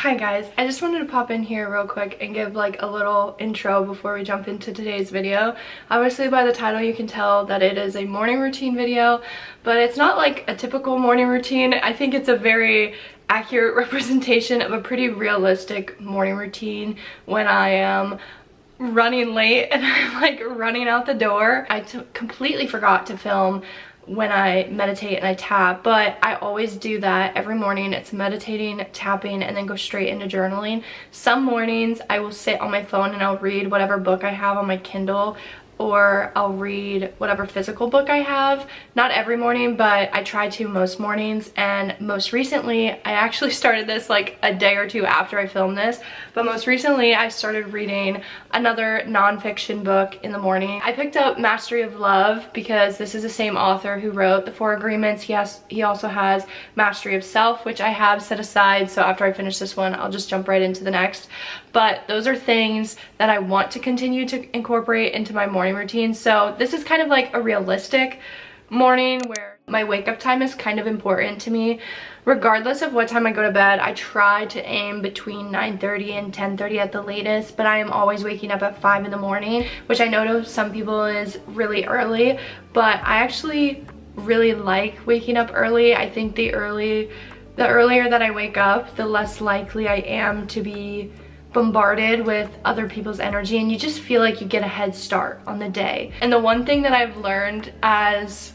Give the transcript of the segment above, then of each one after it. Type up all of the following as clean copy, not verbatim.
Hi guys, I just wanted to pop in here real quick and give like a little intro before we jump into today's video. Obviously by the title you can tell that it is a morning routine video, but it's not like a typical morning routine. I think it's a very accurate representation of a pretty realistic morning routine when I am running late and I'm like running out the door. I completely forgot to film when I meditate and I tap, but I always do that every morning. It's meditating, tapping, and then go straight into journaling. Some mornings I will sit on my phone and I'll read whatever book I have on my Kindle, or I'll read whatever physical book I have. Not every morning, but I try to most mornings. And most recently, I actually started this like a day or two after I filmed this, but most recently I started reading another nonfiction book in the morning. I picked up Mastery of Love because this is the same author who wrote The Four Agreements. He also has Mastery of Self, which I have set aside, so after I finish this one I'll just jump right into the next. But those are things that I want to continue to incorporate into my morning routine. So this is kind of like a realistic morning where my wake up time is kind of important to me. Regardless of what time I go to bed, I try to aim between 9:30 and 10:30 at the latest, but I am always waking up at 5 in the morning, which I know to some people is really early, but I actually really like waking up early. I think the earlier that I wake up, the less likely I am to be bombarded with other people's energy, and you just feel like you get a head start on the day. And the one thing that I've learned as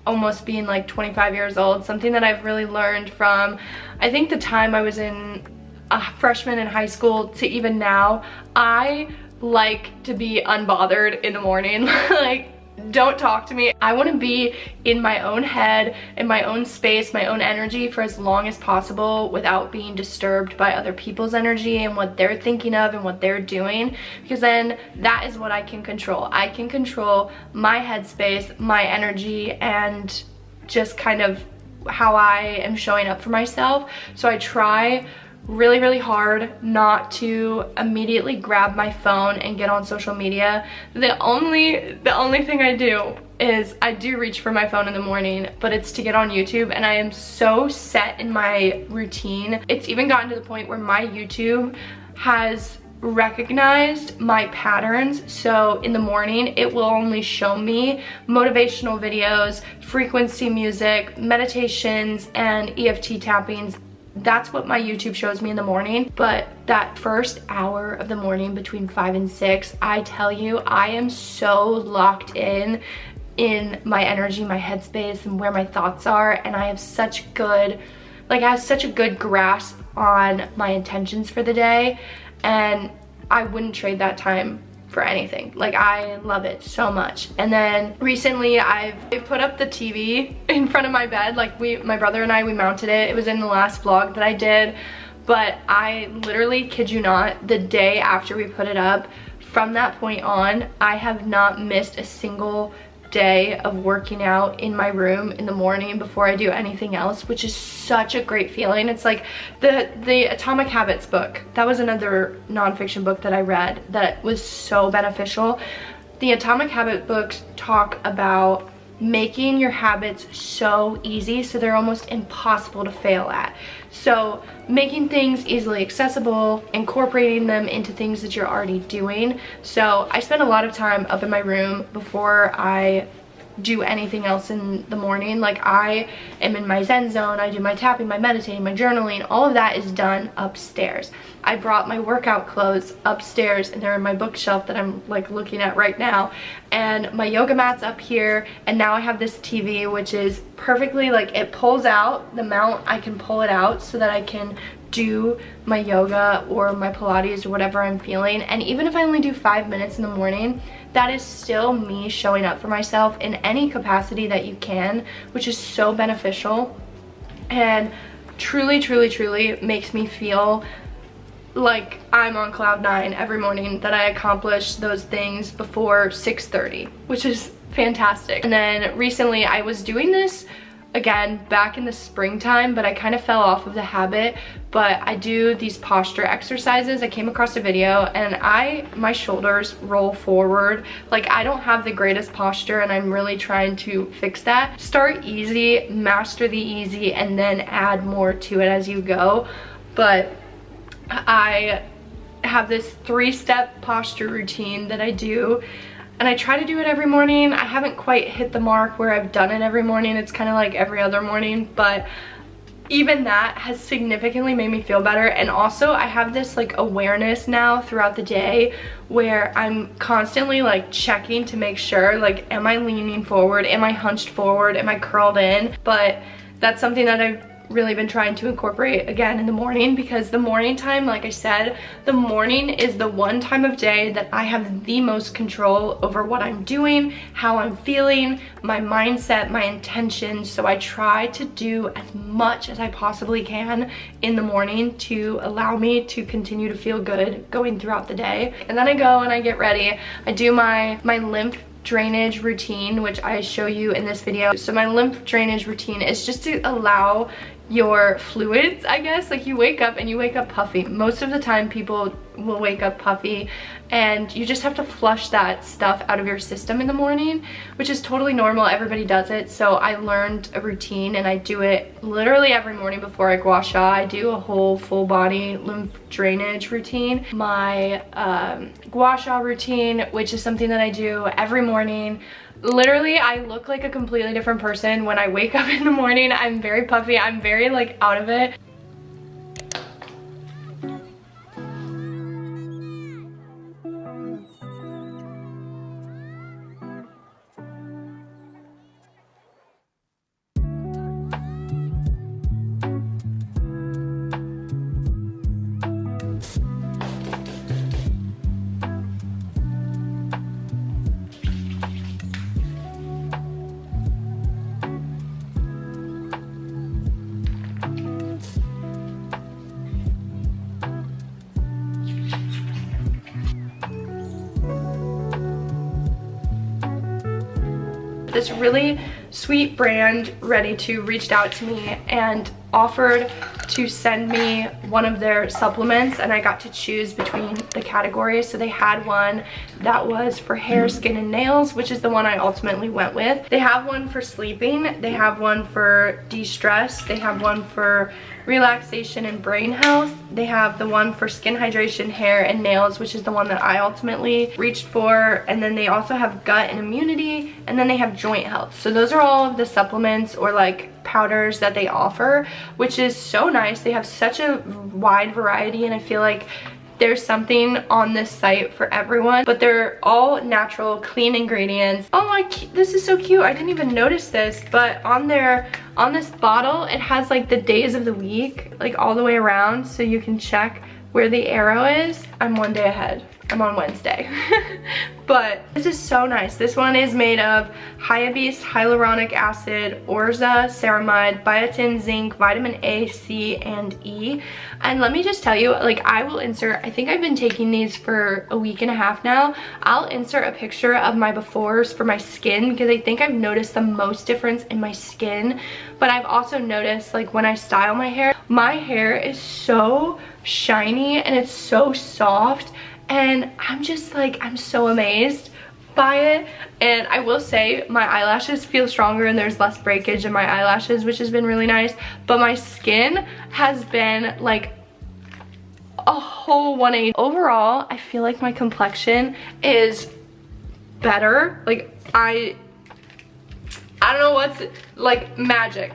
almost being like 25 years old, something that I've really learned from, I think the time I was in a freshman in high school to even now, I like to be unbothered in the morning. Like, don't talk to me. I want to be in my own head, in my own space, my own energy for as long as possible without being disturbed by other people's energy and what they're thinking of and what they're doing, because then that is what I can control. I can control my headspace, my energy, and just kind of how I am showing up for myself. So I try really hard not to immediately grab my phone and get on social media. The only thing I do is I do reach for my phone in the morning, but it's to get on YouTube, and I am so set in my routine. It's even gotten to the point where my YouTube has recognized my patterns. So in the morning it will only show me motivational videos, frequency music, meditations, and EFT tappings. That's what my YouTube shows me in the morning. But that first hour of the morning between 5 and 6, I tell you, I am so locked in my energy, my headspace, and where my thoughts are, and I have such a good grasp on my intentions for the day, and I wouldn't trade that time for anything. Like, I love it so much. And then recently I put up the TV in front of my bed. Like, my brother and I, we mounted it. It was in the last vlog that I did, but I literally kid you not, the day after we put it up, from that point on, I have not missed a single day of working out in my room in the morning before I do anything else, which is such a great feeling. It's like the Atomic Habits book. That was another nonfiction book that I read that was so beneficial. The Atomic Habit books talk about making your habits so easy so they're almost impossible to fail at. So making things easily accessible, incorporating them into things that you're already doing. So I spend a lot of time up in my room before I do anything else in the morning. Like, I am in my Zen zone. I do my tapping, my meditating, my journaling. All of that is done upstairs. I brought my workout clothes upstairs, and they're in my bookshelf that I'm like looking at right now, and my yoga mat's up here. And now I have this TV, which is perfectly, like, it pulls out the mount. I can pull it out so that I can do my yoga or my Pilates or whatever I'm feeling. And even if I only do 5 minutes in the morning, that is still me showing up for myself in any capacity that you can, which is so beneficial and truly makes me feel like I'm on cloud 9 every morning that I accomplish those things before 6:30, which is fantastic. And then recently I was doing this again back in the springtime, but I kind of fell off of the habit. But I do these posture exercises. I came across a video, and my shoulders roll forward. Like, I don't have the greatest posture, and I'm really trying to fix that. Start easy, master the easy, and then add more to it as you go. But I have this 3-step posture routine that I do, and I try to do it every morning. I haven't quite hit the mark where I've done it every morning. It's kind of like every other morning, but even that has significantly made me feel better. And also I have this like awareness now throughout the day where I'm constantly like checking to make sure, like, am I leaning forward, am I hunched forward, am I curled in? But that's something that I've really been trying to incorporate again in the morning, because the morning time, like I said, the morning is the one time of day that I have the most control over what I'm doing, how I'm feeling, my mindset, my intentions. So I try to do as much as I possibly can in the morning to allow me to continue to feel good going throughout the day. And then I go and I get ready. I do my lymph drainage routine, which I show you in this video. So my lymph drainage routine is just to allow your fluids, I guess, like you wake up and you wake up puffy. Most of the time people will wake up puffy, and you just have to flush that stuff out of your system in the morning, which is totally normal. Everybody does it. So I learned a routine and I do it literally every morning before I gua sha. I do a whole full body lymph drainage routine. My gua sha routine, which is something that I do every morning. Literally, I look like a completely different person when I wake up in the morning. I'm very puffy. I'm very like out of it. This really sweet brand, Ready To, reached out to me and offered to send me one of their supplements, and I got to choose between the categories. So they had one that was for hair, skin, and nails, which is the one I ultimately went with. They have one for sleeping, they have one for de-stress, they have one for relaxation and brain health, they have the one for skin hydration, hair, and nails, which is the one that I ultimately reached for, and then they also have gut and immunity, and then they have joint health. So those are all of the supplements or like powders that they offer, which is so nice. They have such a wide variety, and I feel like there's something on this site for everyone, but they're all natural, clean ingredients. Oh, this is so cute. I didn't even notice this, but on this bottle, it has like the days of the week, like all the way around, so you can check where the arrow is. I'm one day ahead. I'm on Wednesday. But this is so nice. This one is made of Hyabase hyaluronic acid, orza, ceramide, biotin, zinc, vitamin A, C, and E. And let me just tell you, like, I will insert, I think I've been taking these for a week and a half now. I'll insert a picture of my befores for my skin, because I think I've noticed the most difference in my skin. But I've also noticed, like, when I style my hair is so shiny and it's so soft. And I'm just like, I'm so amazed by it. And I will say my eyelashes feel stronger and there's less breakage in my eyelashes, which has been really nice. But my skin has been like a whole 180. Overall, I feel like my complexion is better. Like I don't know what's, like, magic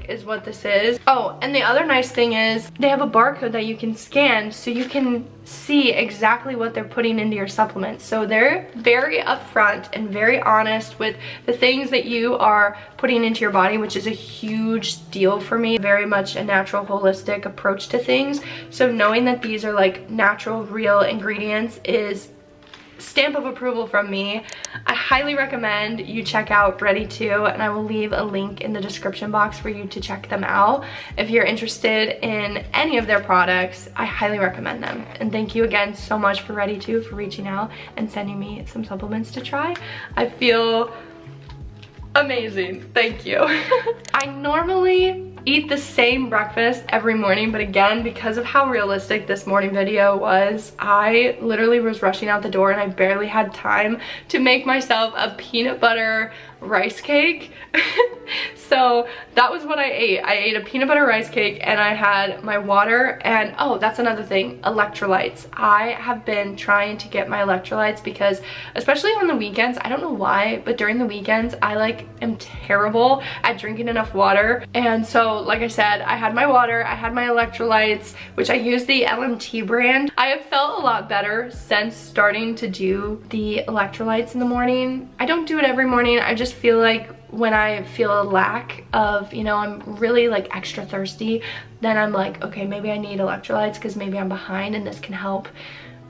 is what this is. Oh, and the other nice thing is they have a barcode that you can scan, so you can see exactly what they're putting into your supplements. So they're very upfront and very honest with the things that you are putting into your body, which is a huge deal for me. Very much a natural, holistic approach to things. So knowing that these are like natural, real ingredients is stamp of approval from me. I highly recommend you check out Ready To, and I will leave a link in the description box for you to check them out. If you're interested in any of their products, I highly recommend them. And thank you again so much for Ready To for reaching out and sending me some supplements to try. I feel amazing. Thank you. I normally eat the same breakfast every morning, but again, because of how realistic this morning video was, I literally was rushing out the door and I barely had time to make myself a peanut butter rice cake. So that was what I ate. I ate a peanut butter rice cake and I had my water, and oh, that's another thing, electrolytes. I have been trying to get my electrolytes because especially on the weekends, I don't know why, but during the weekends I like am terrible at drinking enough water. And so like I said, I had my water, I had my electrolytes, which I use the LMT brand. I have felt a lot better since starting to do the electrolytes in the morning. I don't do it every morning. I just feel like when I feel a lack of, you know, I'm really like extra thirsty, then I'm like, okay, maybe I need electrolytes because maybe I'm behind, and this can help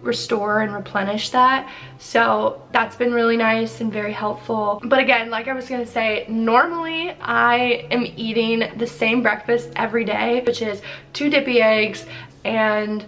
restore and replenish that. So that's been really nice and very helpful. But again, like I was gonna say, normally I am eating the same breakfast every day, which is 2 dippy eggs, and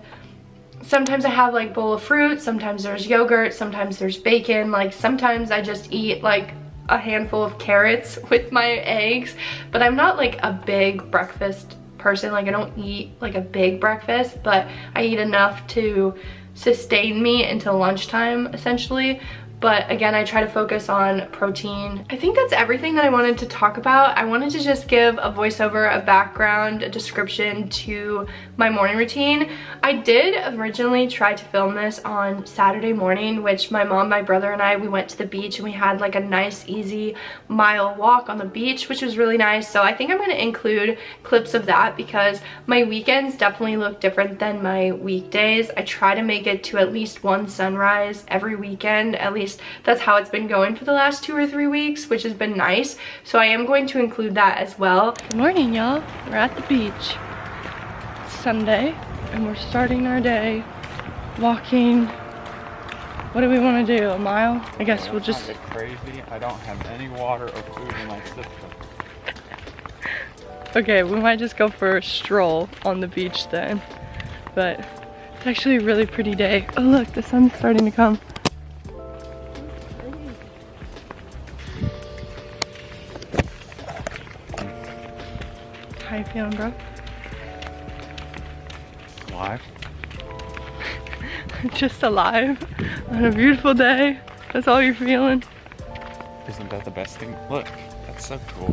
sometimes I have like bowl of fruit, sometimes there's yogurt, sometimes there's bacon, like sometimes I just eat like a handful of carrots with my eggs. But I'm not like a big breakfast person. Like I don't eat like a big breakfast, but I eat enough to sustain me until lunchtime essentially. But again, I try to focus on protein. I think that's everything that I wanted to talk about. I wanted to just give a voiceover, a background, a description to my morning routine. I did originally try to film this on Saturday morning, which my mom, my brother, and I, we went to the beach and we had like a nice, easy mile walk on the beach, which was really nice. So I think I'm gonna include clips of that because my weekends definitely look different than my weekdays. I try to make it to at least one sunrise every weekend, at least that's how it's been going for the last 2 or 3 weeks, which has been nice. So I am going to include that as well. Good morning, y'all. We're at the beach. It's Sunday and we're starting our day walking. What do we want to do? A mile? I guess we'll just... It's crazy. I don't have any water or food in my system. Okay, we might just go for a stroll on the beach then. But it's actually a really pretty day. Oh look, the sun's starting to come. How you feeling, bro? Alive. Just alive on a beautiful day. That's all you're feeling? Isn't that the best thing? Look, that's so cool.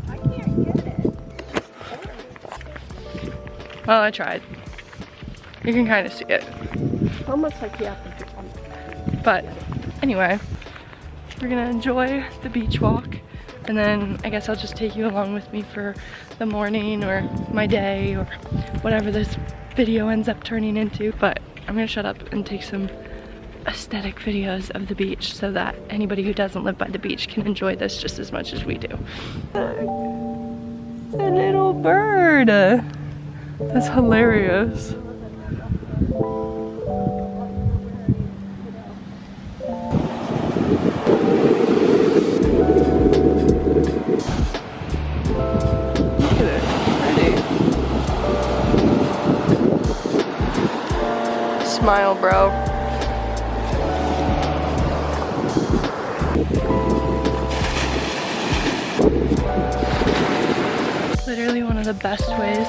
I can't get it. Well, I tried. You can kind of see it. Almost like you have to do something. But anyway, we're gonna enjoy the beach walk. And then I guess I'll just take you along with me for the morning or my day or whatever this video ends up turning into. But I'm gonna shut up and take some aesthetic videos of the beach so that anybody who doesn't live by the beach can enjoy this just as much as we do. It's a little bird. That's hilarious. Smile, bro. Literally one of the best ways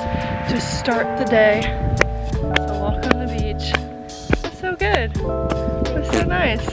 to start the day. So walk on the beach. That's so good. That's so nice.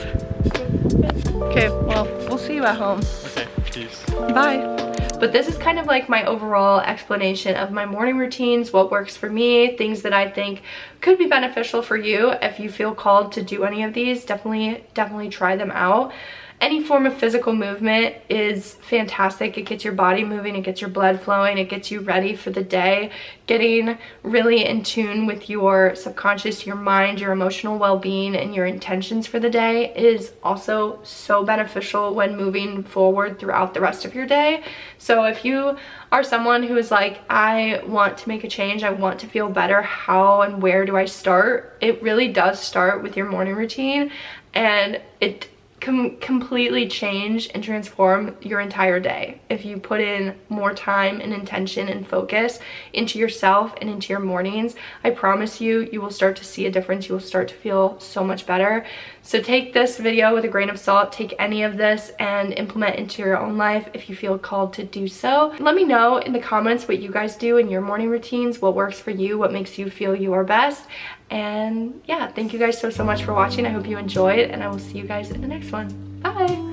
Okay, well, we'll see you at home. Okay, peace. Bye. But this is kind of like my overall explanation of my morning routines, what works for me, things that I think could be beneficial for you. If you feel called to do any of these, definitely try them out. Any form of physical movement is fantastic. It gets your body moving, it gets your blood flowing, it gets you ready for the day. Getting really in tune with your subconscious, your mind, your emotional well-being, and your intentions for the day is also so beneficial when moving forward throughout the rest of your day. So if you are someone who is like, I want to make a change, I want to feel better, how and where do I start? It really does start with your morning routine, and it can completely change and transform your entire day if you put in more time and intention and focus into yourself and into your mornings. I promise you, you will start to see a difference. You will start to feel so much better. So take this video with a grain of salt. Take any of this and implement into your own life if you feel called to do so. Let me know in the comments what you guys do in your morning routines, what works for you, what makes you feel your best. And yeah, thank you guys so much for watching. I hope you enjoyed, and I will see you guys in the next one. Bye.